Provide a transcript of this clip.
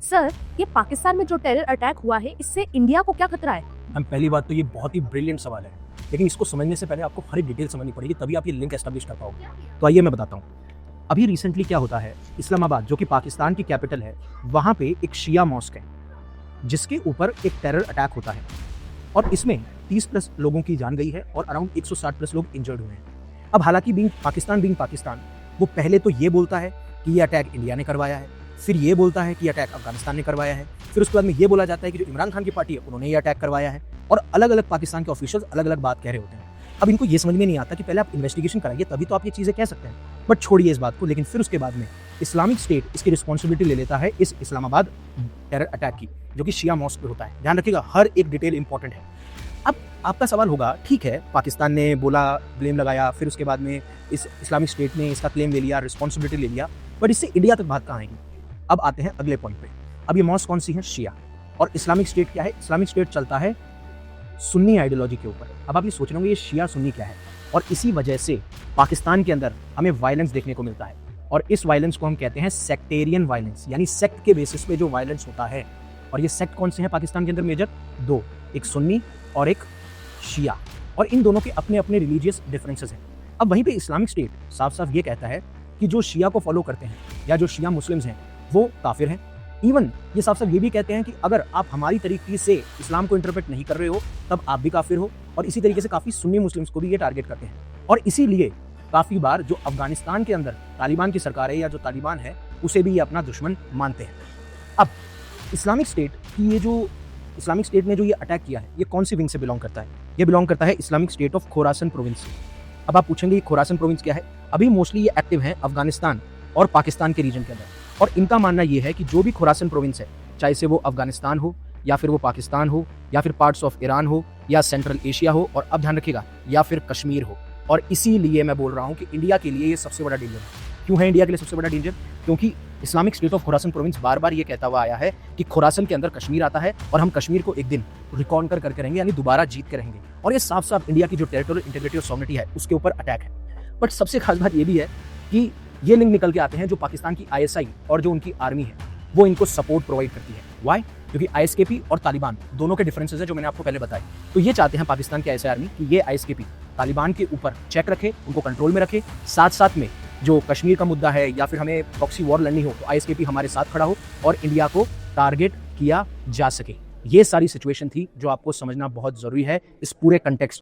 Sir, ये पाकिस्तान में जो टेरर अटैक हुआ है, इससे इंडिया को क्या खतरा है? हम पहली बात तो ये बहुत ही ब्रिलियंट सवाल है, लेकिन इसको समझने से पहले आपको हर डिटेल समझनी पड़ेगी, तभी आप ये लिंक एस्टेब्लिश कर पाओगे। तो आइए मैं बताता हूँ। अभी रिसेंटली क्या होता है, इस्लामाबाद जो कि पाकिस्तान की कैपिटल है, वहाँ पे एक शिया मॉस्क है जिसके ऊपर एक टेरर अटैक होता है और इसमें 30 प्लस लोगों की जान गई है और अराउंड 160 प्लस लोग इंजर्ड हुए हैं। अब हालांकि बीइंग पाकिस्तान, वो पहले तो ये बोलता है कि ये अटैक इंडिया ने करवाया है, फिर ये बोलता है कि अटैक अफगानिस्तान ने करवाया है, फिर उसके बाद में ये बोला जाता है कि जो इमरान खान की पार्टी है उन्होंने ये अटैक करवाया है, और अलग अलग पाकिस्तान के ऑफिशियल्स अलग अलग बात कह रहे होते हैं। अब इनको ये समझ में नहीं आता कि पहले आप इन्वेस्टिगेशन कराइए, तभी तो आप ये चीज़ें कह सकते हैं। बट छोड़िए इस बात को, लेकिन फिर उसके बाद में इस्लामिक स्टेट इसकी रिस्पॉन्सिबिलिटी ले लेता है इस इस्लामाबाद टेरर अटैक की, जो कि शिया मॉस्क पे होता है। ध्यान रखिएगा, हर एक डिटेल इंपॉर्टेंट है। अब आपका सवाल होगा, ठीक है, पाकिस्तान ने बोला, ब्लेम लगाया, फिर उसके बाद में इस इस्लामिक स्टेट ने इसका क्लेम ले लिया, रिस्पॉन्सिबिलिटी ले लिया, बट इससे इंडिया तक बात कहाँ आएगी? अब आते हैं अगले पॉइंट पे। अब ये मॉस्क कौन सी है? शिया। और इस्लामिक स्टेट क्या है? इस्लामिक स्टेट चलता है सुन्नी आइडियोलॉजी के ऊपर। अब आप ये सोच रहे होंगे ये शिया सुन्नी क्या है, और इसी वजह से पाकिस्तान के अंदर हमें वायलेंस देखने को मिलता है, और इस वायलेंस को हम कहते हैं सेक्टेरियन वायलेंस, यानी सेक्ट के बेसिस पे जो वायलेंस होता है। और ये सेक्ट कौन से हैं पाकिस्तान के अंदर? मेजर दो, एक सुन्नी और एक शिया, और इन दोनों के अपने अपने रिलीजियस डिफरेंसेस हैं। अब वहीं पे इस्लामिक स्टेट साफ साफ ये कहता है कि जो शिया को फॉलो करते हैं या जो शिया मुस्लिम्स हैं वो काफिर हैं। इवन ये साफ साफ ये भी कहते हैं कि अगर आप हमारी तरीके से इस्लाम को इंटरप्रेट नहीं कर रहे हो तब आप भी काफिर हो, और इसी तरीके से काफी सुन्नी मुस्लिम्स को भी ये टारगेट करते हैं। और इसीलिए काफी बार जो अफगानिस्तान के अंदर तालिबान की सरकार है या जो तालिबान है उसे भी ये अपना दुश्मन मानते हैं। अब इस्लामिक स्टेट की इस्लामिक स्टेट ने जो ये अटैक किया है, ये कौन सी विंग से बिलोंग करता है? ये बिलोंग करता है Islamic state of Khorasan province से। अब आप पूछेंगे खोरासन प्रोविंस क्या है? अभी मोस्टली ये एक्टिव है अफगानिस्तान और पाकिस्तान के रीजन के अंदर, और इनका मानना ये है कि जो भी खोरासन प्रोविंस है, चाहे से वो अफगानिस्तान हो या फिर वो पाकिस्तान हो या फिर पार्ट्स ऑफ ईरान हो या सेंट्रल एशिया हो, और अब ध्यान रखिएगा, या फिर कश्मीर हो। और इसीलिए मैं बोल रहा हूँ कि इंडिया के लिए ये सबसे बड़ा डेंजर है। क्यों है इंडिया के लिए सबसे बड़ा डेंजर? क्योंकि Islamic state of Khorasan province बार बार ये कहता हुआ आया है कि खोरासन के अंदर कश्मीर आता है और हम कश्मीर को एक दिन रिकॉन्कर करके रहेंगे, यानी दोबारा जीत के रहेंगे। और ये साफ साफ इंडिया की जो टेरिटोरियल इंटीग्रिटी और सॉवरेनिटी है उसके ऊपर अटैक है। बट सबसे खास बात ये भी है कि ये लिंक निकल के आते हैं जो पाकिस्तान की ISI और जो उनकी आर्मी है वो इनको सपोर्ट प्रोवाइड करती है। वाई? क्योंकि ISKP और तालिबान दोनों के डिफरेंसेस है जो मैंने आपको पहले बताए। तो ये चाहते हैं पाकिस्तान की ISI आर्मी कि ये ISKP तालिबान के ऊपर चेक रखे, उनको कंट्रोल में रखे, साथ साथ में जो कश्मीर का मुद्दा है या फिर हमें प्रॉक्सी वॉर लड़नी हो तो ISKP हमारे साथ खड़ा हो और इंडिया को टारगेट किया जा सके। ये सारी सिचुएशन थी जो आपको समझना बहुत जरूरी है इस पूरे कंटेक्स्ट